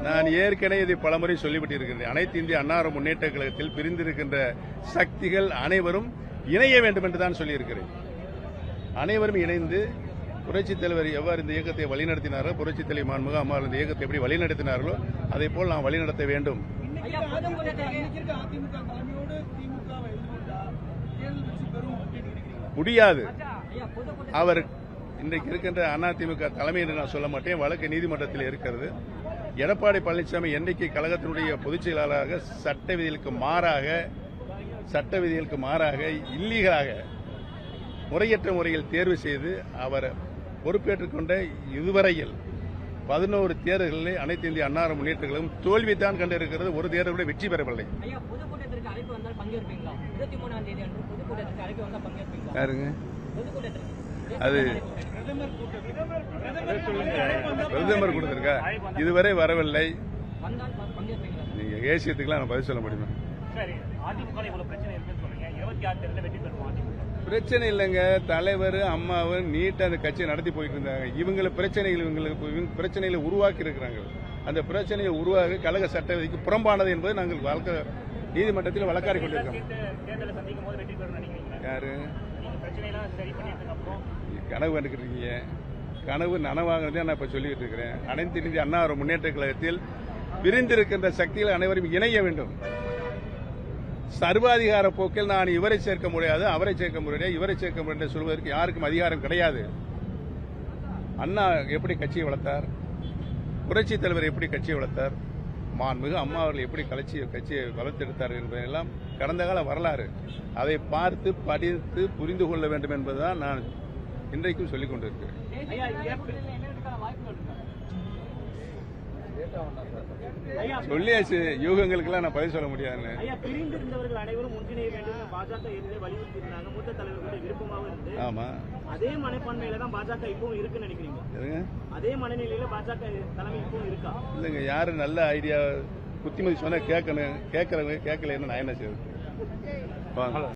நான் ஏற்கனவே இதை பலமுறை சொல்லிவிட்டிருக்கிறேன். அனைத்து இந்திய அண்ணா முன்னேற்ற கழகத்தில் பிரிந்திருக்கின்ற சக்திகள் அனைவரும் இணைய வேண்டும் என்று தான் சொல்லியிருக்கிறேன். அனைவரும் இணைந்து புரட்சித் தலைவர் எவ்வாறு இந்த இயக்கத்தை வழிநடத்தினாரோ, புரட்சித் தலைவர் மாண்புமிகு அம்மா இந்த இயக்கத்தை எப்படி வழிநடத்தினார்களோ அதே போல் நாம் வழிநடத்த வேண்டும். முடியாது. அவர் இன்றைக்கு இருக்கின்ற அதிமுக தலைமை என்று நான் சொல்ல மாட்டேன். வழக்கு நீதிமன்றத்தில் இருக்கிறது. எடப்பாடி பழனிசாமி என்றைக்கு கழகத்தினுடைய பொதுச் செயலாளராக சட்ட விதிகளுக்கு மாறாக இல்லீகலாக முறையற்ற முறையில் தேர்வு செய்து அவர் பொறுப்பேற்றுக் கொண்ட இதுவரையில் 11 தேர்தல்களில் அனைத்து இந்திய அண்ணா முன்னேற்ற கழகம் தோல்விதான் கண்டிருக்கிறது. ஒரு தேர்தல் கூட வெற்றி பெறவில்லை. யாருங்க அது? பிரதமர் கொடுத்திருக்கா? இதுவரை வரவில்லை. நீங்க ஏசியத்துக்குலாம் நான் பதில் சொல்ல முடியுமா? பிரச்சனை இல்லைங்க. தலைவர் அம்மாவும் நீட்டா அந்த கட்சியை நடத்தி போயிட்டு இருந்தாங்க. இவங்களுக்கு பிரச்சனைகளை உருவாக்கி இருக்கிறாங்க. அந்த பிரச்சனையை உருவாக கழக சட்ட விதிக்கு புறம்பானது என்பது நாங்கள் நீதிமன்றத்தில் வழக்காடி கொண்டிருக்கோம். யாரு கனவு கண்டுக்கிட்டு கனவு நனவாகிறதே நான் இப்ப சொல்லிட்டு இருக்கிறேன். அனைத்து இந்திய அண்ணா முன்னேற்ற கழகத்தில் பிரிந்திருக்கின்ற சக்திகள் அனைவரும் இணைய வேண்டும். சர்வாதிகார போக்கில் நான் இவரை சேர்க்க முடியாது, அவரை சேர்க்க முடியாது, இவரை சேர்க்க முடியாது சொல்வதற்கு யாருக்கும் அதிகாரம் கிடையாது. அண்ணா எப்படி கட்சியை வளர்த்தார், புரட்சித் தலைவர் எப்படி கட்சியை வளர்த்தார், மாண்புமிகு அம்மா அவர்கள் எப்படி கட்சியை வளர்த்தெடுத்தார் என்பதெல்லாம் கடந்த கால வரலாறு. அதை பார்த்து படித்து புரிந்து கொள்ள வேண்டும் என்பதுதான் நான் இன்றைக்கும் சொல்லிக் கொண்டிருக்கிறேன். சொல்லியாச்சு. யூகங்களுக்கெல்லாம் நான் பதில் சொல்ல முடியாதுன்னு. ஆமா, அதே மனப்பான்மையில தான் பாஜக இப்பவும் இருக்குன்னு நினைக்கிறீங்க? அதே மனநிலையில பாஜக தலைமை இப்பவும் இருக்கா? இல்லைங்க. யாரு நல்ல ஐடியா புத்திமதி சொன்னா கேட்கணும். கேட்கறவங்க கேட்கலன்னு நான் என்ன செய்வது?